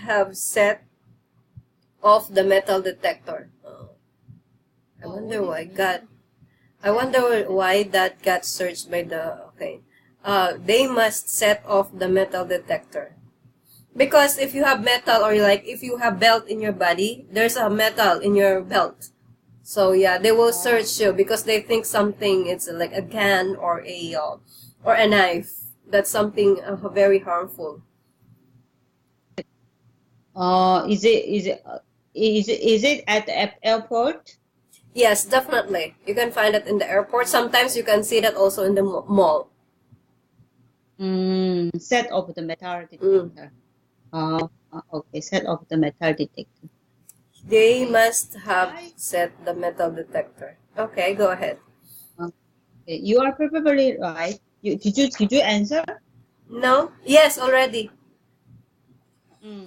have set off the metal detector. I wonder why that got searched by the, okay. They must set off the metal detector. Because if you have metal, or like if you have belt in your body, there's a metal in your belt. So yeah, they will search you because they think something, it's like a gun or a knife. That's something very harmful. Is it at the airport? Yes, definitely. You can find it in the airport. Sometimes you can see that also in the mall. Set off the metal detector. Okay, set off the metal detector. They must have set the metal detector. Okay, go ahead. Okay, you are probably right. Did you answer? No? Yes, already.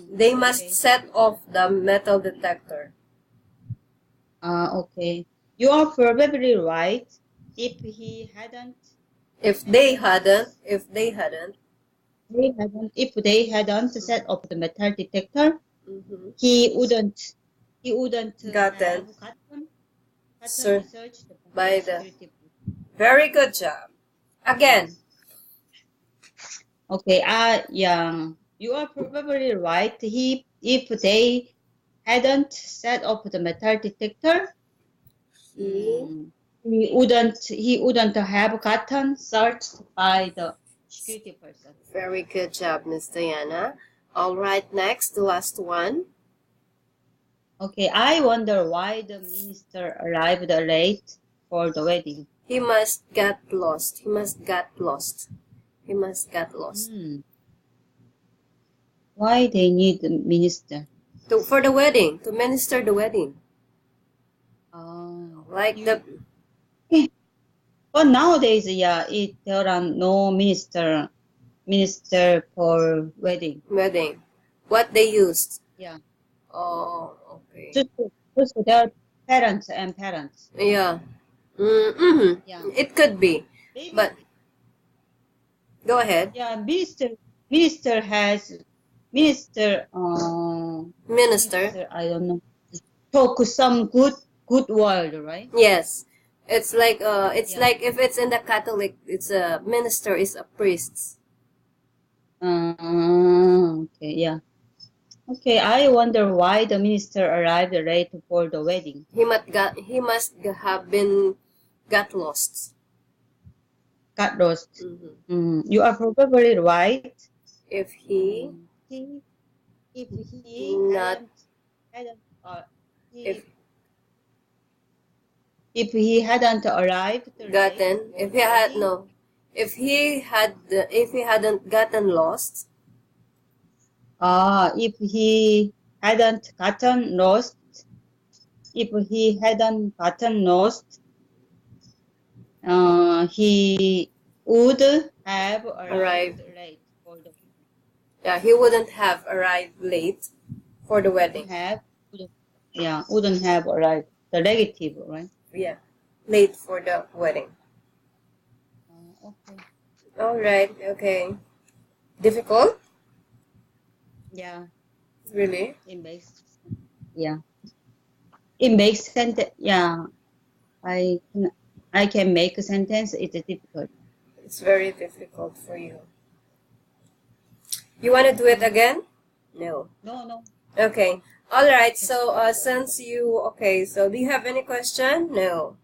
They must Okay. set off the metal detector. Okay. You are probably right. If he hadn't, If they hadn't if they hadn't set off the metal detector, he wouldn't gotten have gotten searched by the security. very good job. Again. Okay. Yeah. You are probably right. If they hadn't set off the metal detector, he wouldn't have gotten searched by the security person. Very good job, Miss Diana. All right, next, the last one. Okay, I wonder why the minister arrived late for the wedding. He must get lost. He must get lost. He must get lost. Why they need the minister? For the wedding, to minister the wedding. Like the. But nowadays, yeah, there are no minister for wedding. Wedding. What they used. Yeah. Oh, okay. Just their parents. Yeah. Yeah. It could be. Maybe, but go ahead. Yeah, minister has minister. Minister, I don't know. Talk some good word, right? Yes. It's like like if it's in the Catholic, it's a minister is a priest. Okay, yeah. Okay, I wonder why the minister arrived late for the wedding. He must have been got lost. Got lost. You are probably right. If he not if he hadn't arrived gotten if he had no if he hadn't gotten lost. If he hadn't gotten lost. If he hadn't gotten lost, he would have arrived late for the wedding. Yeah, he wouldn't have arrived late for the wedding. Wouldn't have arrived. The negative, right? Yeah, late for the wedding. Okay. All right. Okay. Difficult? Yeah. Really? It makes sense. Yeah. I can make a sentence. It's difficult. It's very difficult for you. You want to do it again? No. No. Okay. All right. So since you so do you have any question? No.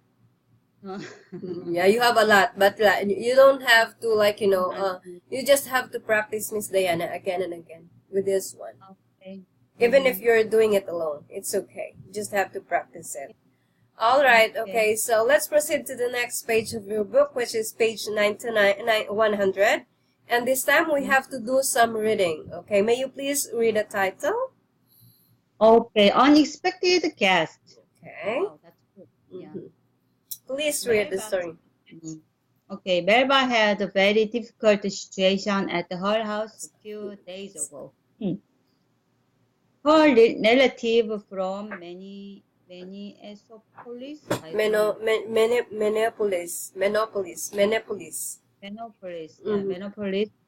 Yeah, you have a lot, but you don't have to you just have to practice, Miss Diana, again and again with this one. Okay. Even if you're doing it alone, it's okay. You just have to practice it. All right. Okay. So let's proceed to the next page of your book, which is page 100. And this time we have to do some reading. Okay. May you please read the title? Okay. Unexpected guest. Okay. Wow, that's good. Yeah. Please read the story. Okay, Melba had a very difficult situation at her house a few days ago. Her relative from Minneapolis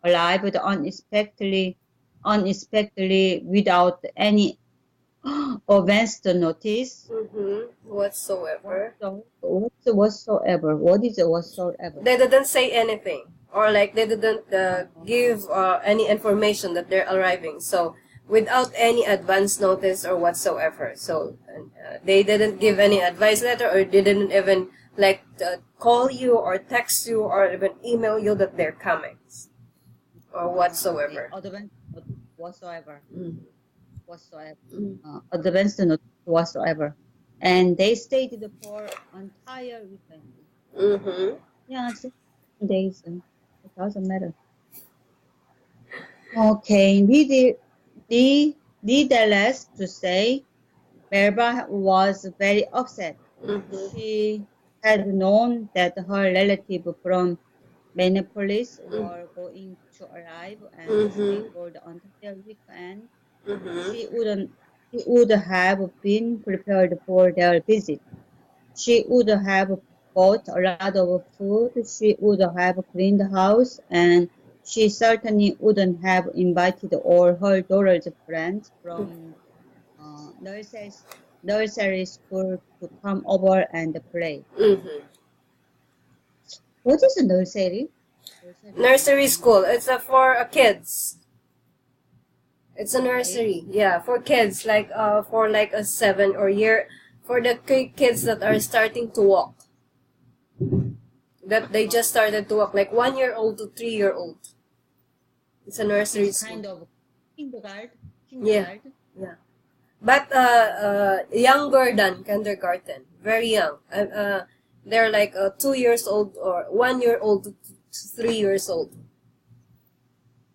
arrived unexpectedly unexpectedly without any advance notice. Whatsoever. Whatsoever. What is it whatsoever? They didn't say anything, or like they didn't give any information that they're arriving. So without any advance notice or whatsoever. So they didn't give any advice letter, or they didn't even like call you or text you or even email you that they're coming or whatsoever. Advance notice whatsoever. Mm. Whatsoever. Mm. Advance notice whatsoever. And they stayed for entire weekend. Mm-hmm. Yeah, 6 days. It doesn't matter. Okay, needless to say, Melba was very upset. Mm-hmm. She had known that her relative from Minneapolis were going to arrive and stay Mm-hmm. for the entire weekend. Mm-hmm. She would have been prepared for their visit. She would have bought a lot of food. She would have cleaned the house, and she certainly wouldn't have invited all her daughter's friends from nursery school to come over and play. Mm-hmm. What is a nursery? Nursery school. It's for kids. It's a Okay. nursery. Yeah, for kids like for like a 7 or year for the kids that are starting to walk. That they just started to walk, like 1 year old to 3 year old. It's a nursery It's school. kind of kindergarten. Yeah. Yeah. But younger than kindergarten, very young. They're like 2 years old or 1 year old to 3 years old.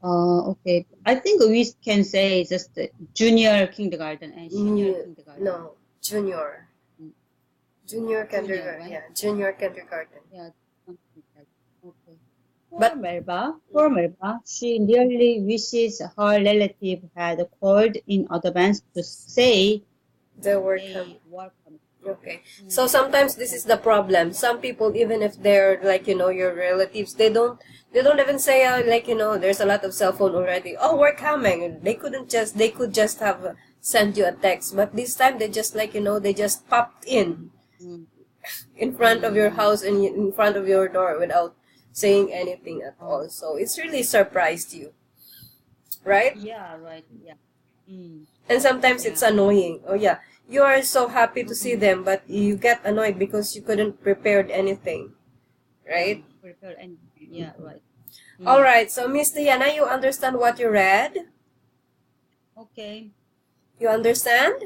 Okay. I think we can say just junior kindergarten and senior kindergarten. No, junior. Mm. Junior kindergarten. right? Yeah, junior kindergarten. Yeah. Something like that. Okay. But- For Melba, she really wishes her relative had called in advance to say They were they coming. were coming. Okay. So sometimes this is the problem. Some people, even if they're like, your relatives, they don't even say like, there's a lot of cell phone already. Oh, we're coming. They could just have sent you a text. But this time they just like, they just popped in front of your house and in front of your door without saying anything at all. So it's really surprised you. Right? Yeah, right. Yeah. Mm. And sometimes it's annoying. Oh yeah, you are so happy to see them, but you get annoyed because you couldn't prepare anything, right? Prepare anything. Yeah, right. All right. So Miss Diana, you understand what you read? Okay. You understand?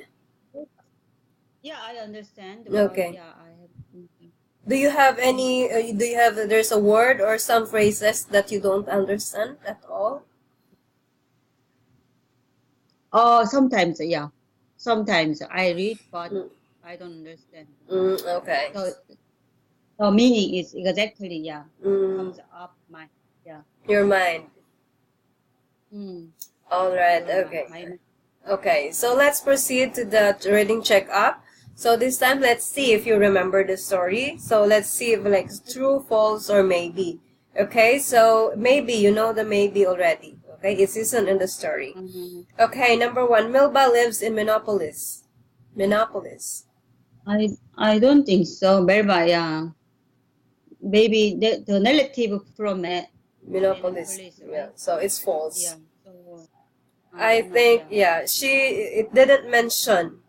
Yeah, I understand. Okay. Yeah, I have. Do you have any? There's a word or some phrases that you don't understand at all? Sometimes, yeah. Sometimes I read, but I don't understand. Okay. So the meaning is exactly, yeah, comes up my, yeah. Your mind. All right. So Okay. Okay. So let's proceed to the reading checkup. So this time, let's see if you remember the story. So let's see if like true, false, or maybe. Okay. So maybe you know the maybe already. Okay. It isn't in the story. Okay. Number 1. Milba lives in Minneapolis. Minneapolis. I don't think so. Berba, yeah. Maybe the relative from Minneapolis. right? Yeah. So it's false. Yeah. So I think it didn't mention.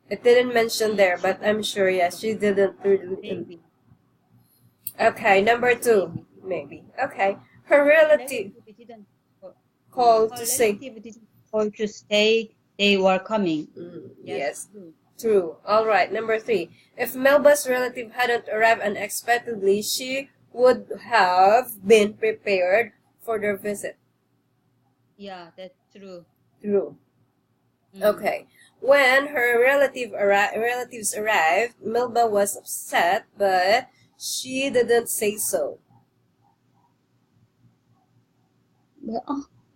It didn't mention there, but I'm sure she didn't. Maybe. Okay, number 2, maybe. Okay, her relative didn't called to say. didn't call to say they were coming. Yes, true. All right, number 3. If Melba's relative hadn't arrived unexpectedly, she would have been prepared for their visit. Yeah, that's true. True. Okay. When her relatives arrived, Melba was upset, but she didn't say so.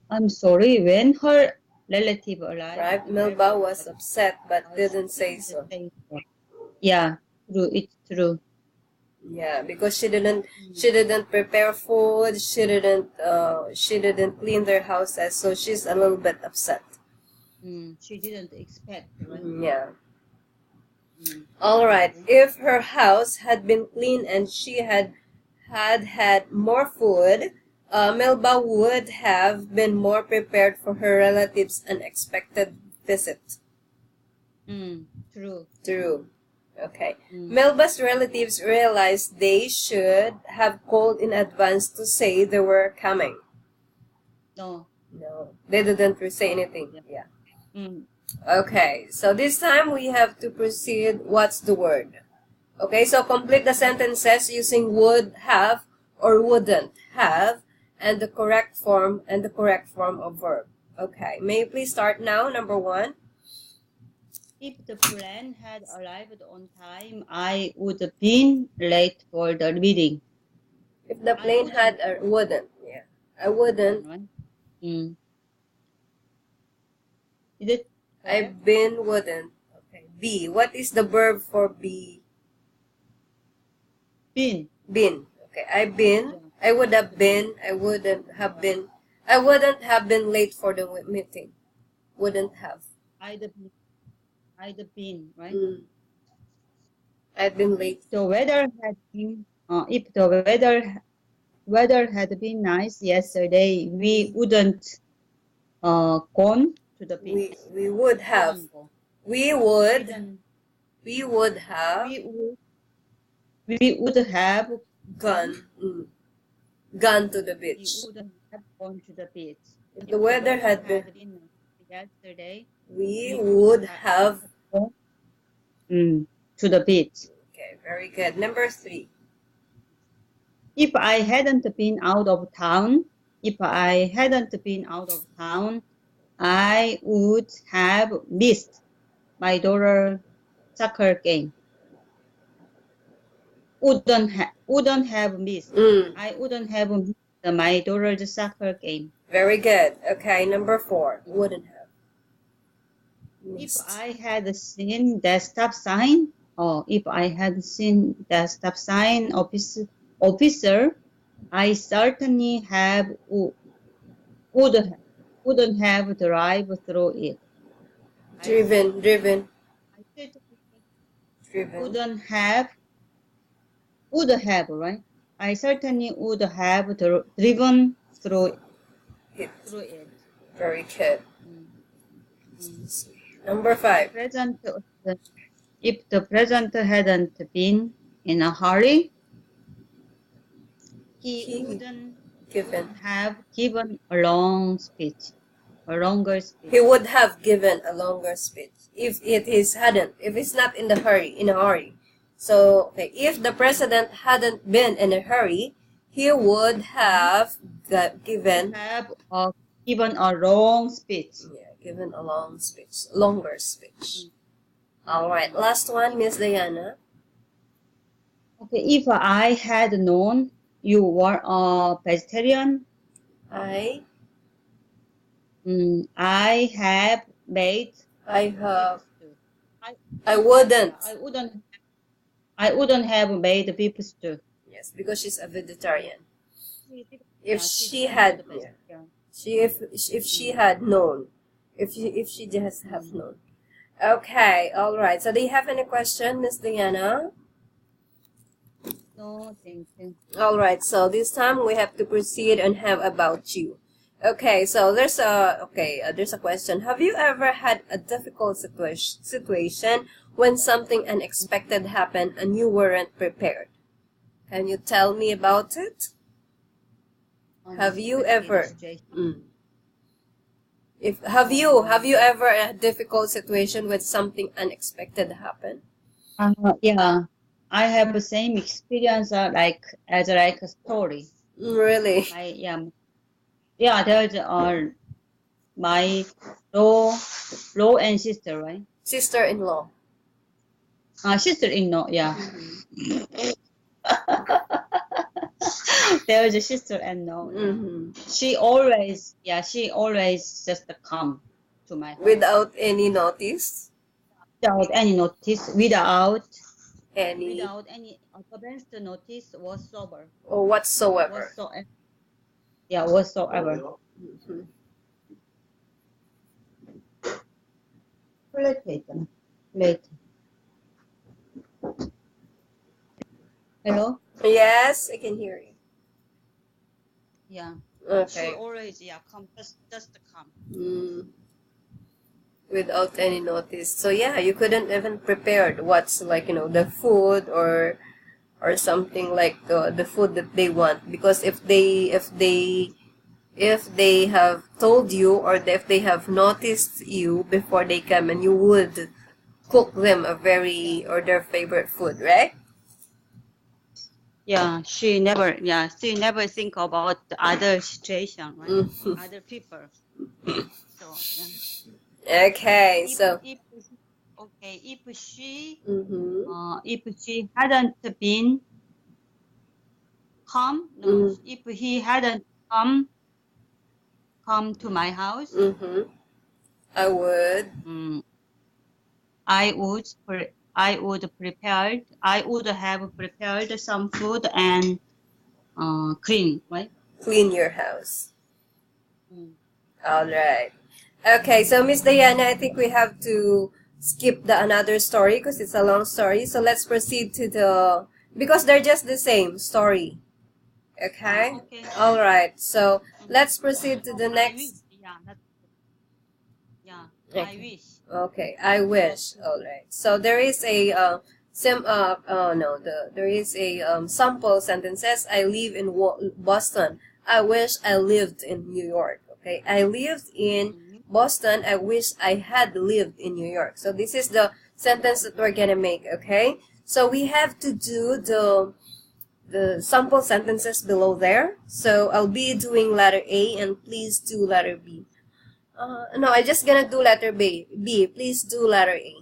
I'm sorry. When her relative arrived, Melba was upset, but didn't say so. Yeah, true. It's true. Yeah, because she didn't prepare food, she didn't clean their houses, so she's a little bit upset. She didn't expect, right? Yeah. Mm. All right. If her house had been clean and she had more food, Melba would have been more prepared for her relatives' unexpected visit. True. True. Okay. Melba's relatives realized they should have called in advance to say they were coming. No. No, they didn't say anything. Yeah. Mm. Okay, so this time we have to proceed. What's the word? Okay, so complete the sentences using would have or wouldn't have and the correct form of verb. Okay, may you please start now, number 1. If the plane had arrived on time, I would have been late for the meeting. If the plane had or wouldn't. Yeah. I wouldn't. Right? Is it I've been wouldn't. Okay. B. What is the verb for be? been? Been. Okay. I've been. I would have been. I wouldn't have been. I wouldn't have been late for the meeting. Wouldn't have. I'd have been, right? I've been late. The weather had been, if the weather had been nice yesterday, we wouldn't gone to the beach. We would have. We would have. We would have gone to the beach. We wouldn't have gone to the beach. If the weather had been yesterday, we would have gone to the beach. Okay, very good. Number 3. If I hadn't been out of town, I would have missed my daughter's soccer game. Wouldn't have missed. I wouldn't have missed my daughter's soccer game. Very good. Okay, number 4. Wouldn't have. If I had seen the stop sign, officer, I certainly wouldn't have drive through it. Driven. Would have, right? I certainly would have driven through it. Very good. Number 5. If the president hadn't been in a hurry, he wouldn't have given a longer speech. He would have given a longer speech if it's not in a hurry. So, okay, if the president hadn't been in a hurry, he would have given a long speech. Yeah, given a longer speech. All right, last one, Miss Diana. Okay, if I had known you were a vegetarian, I wouldn't. I wouldn't have made beef stew. Yes, because she's a vegetarian. If she had known, if she just have known. Okay, all right. So, do you have any question, Miss Diana? No, thank you. All right. So this time we have to proceed and have about you. Okay. So there's a question. Have you ever had a difficult situation when something unexpected happened and you weren't prepared? Can you tell me about it? Have you ever? Have you ever a difficult situation when something unexpected happened? Yeah, I have the same experience like a story. Really? There's my law and sister, right? Sister-in-law. Sister-in-law, yeah. There is a sister-in-law. She always just come to my home. Without any notice? Without any notice, without Any without any advance notice whatsoever. or whatsoever. Whatsoever. Yeah, whatsoever. Mhm. 플레이트 있잖아. 플레이트. Hello? Yes, I can hear you. Yeah. She Okay. always come just come. Mm, without any notice. So yeah, you couldn't even prepare what's like, the food or something like the food that they want, because if they have told you, or if they have noticed you before they come, and you would cook them or their favorite food, right? Yeah, she never think about the other situation, right? Mhm. Other people. So Okay, if so if okay, mm-hmm. if she hadn't been come, no, if he hadn't come to my house, Mm-hmm. I would. I would have prepared some food and clean, right? Clean your house. All right. Okay, so Miss Diana, I think we have to skip the another story because it's a long story. So let's proceed to because they're just the same story. Okay? Okay. All right. So let's proceed to the I wish, next. I Okay. wish. Okay, I wish. All right. So there is a no, there is a sample sentences. I live in Boston. I wish I lived in New York. Okay, I lived in Boston. I wish I had lived in New York. So this is the sentence that we're gonna make. Okay, so we have to do the sample sentences below there. So I'll be doing letter A, and please do letter B. No, I'm just gonna do letter B. B, please do letter A.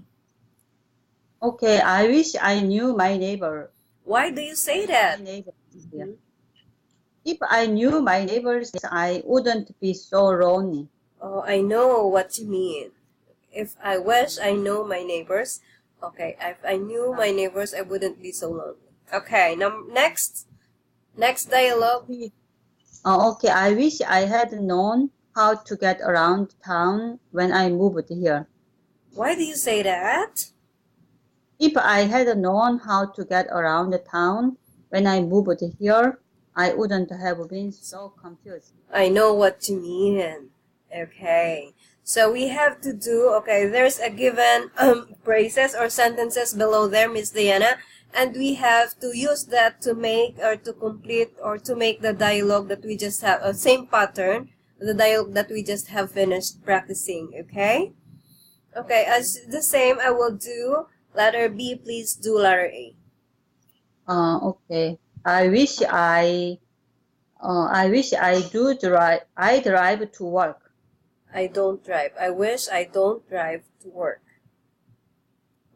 Okay, I wish I knew my neighbor. Why do you say that? Yeah. If I knew my neighbors, I wouldn't be so lonely. Oh, I know what you mean. If I wish I know my neighbors. Okay, if I knew my neighbors, I wouldn't be so lonely. Okay, now next dialogue. Okay, I wish I had known how to get around town when I moved here. Why do you say that? If I had known how to get around the town when I moved here, I wouldn't have been so confused. I know what you mean. Okay. So we have to do, okay, there's a given phrases or sentences below there, Miss Diana, and we have to use that to make or to complete or to make the dialogue that we just have, same pattern, the dialogue that we just have finished practicing, okay? Okay, as the same, I will do letter B, please do letter A. Okay. I wish I do drive. I drive to work. I don't drive. I wish I don't drive to work.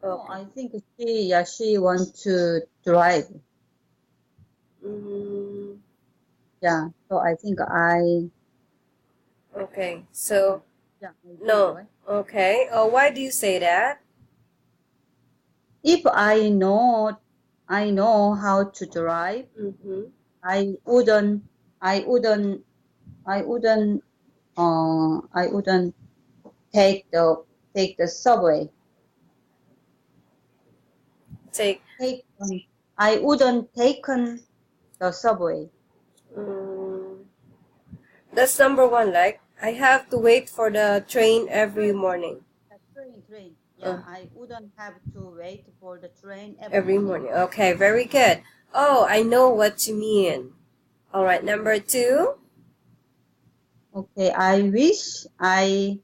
No, Okay. I think she wants to drive. Yeah. So I think Okay. So yeah. no. Okay. Why do you say that? If I know how to drive, I wouldn't I wouldn't I wouldn't I wouldn't take the subway. Take. I wouldn't taken the subway. That's number one. Like I have to wait for the train every morning. Train. Yeah, I wouldn't have to wait for the train Every morning. Okay. Very good. Oh, I know what you mean. All right. Number two. Okay, I wish I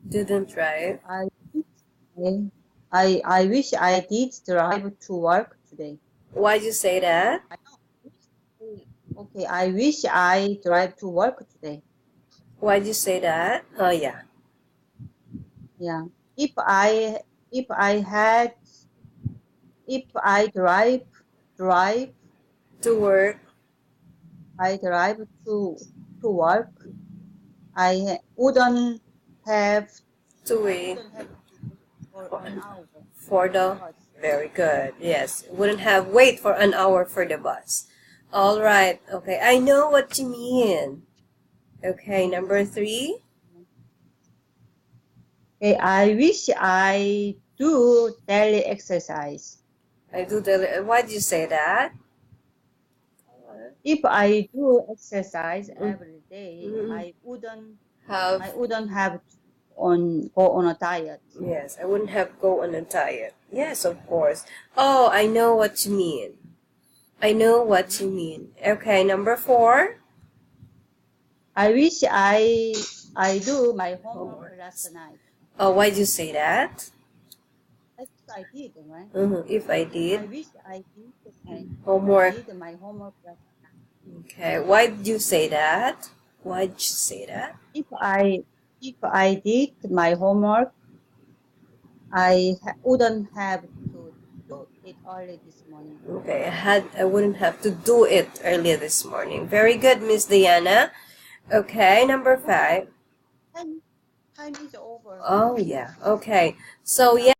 Didn't drive. I wish I did drive to work today. Why'd you say that? Okay, I wish I drive to work today. Why'd you say that? Oh yeah. Yeah. If I had if I drive To work. I drive to work, I wouldn't have To wait for an hour. for the Very good. Yes. Wouldn't have wait for an hour for the bus. All right. Okay. I know what you mean. Okay. Number 3. Okay, I wish I do daily exercise. I do the. Why did you say that? If I do exercise every day, Mm. I wouldn't Have. have to go on a diet. Yes. I wouldn't have go on a diet. Yes, of course. Oh, I know what you mean. I know what you mean. Okay. Number 4. I wish I do my homework last night. Oh, why did you say that? I think I did, right? If I did. I wish I did Homework. my homework last night. Okay. Why did you say that? Why did you say that? If I did my homework, I wouldn't have to do it early this morning. Okay, I wouldn't have to do it earlier this morning. Very good, Miss Diana. Okay, number 5. Time is over. Oh yeah. Okay. So yeah.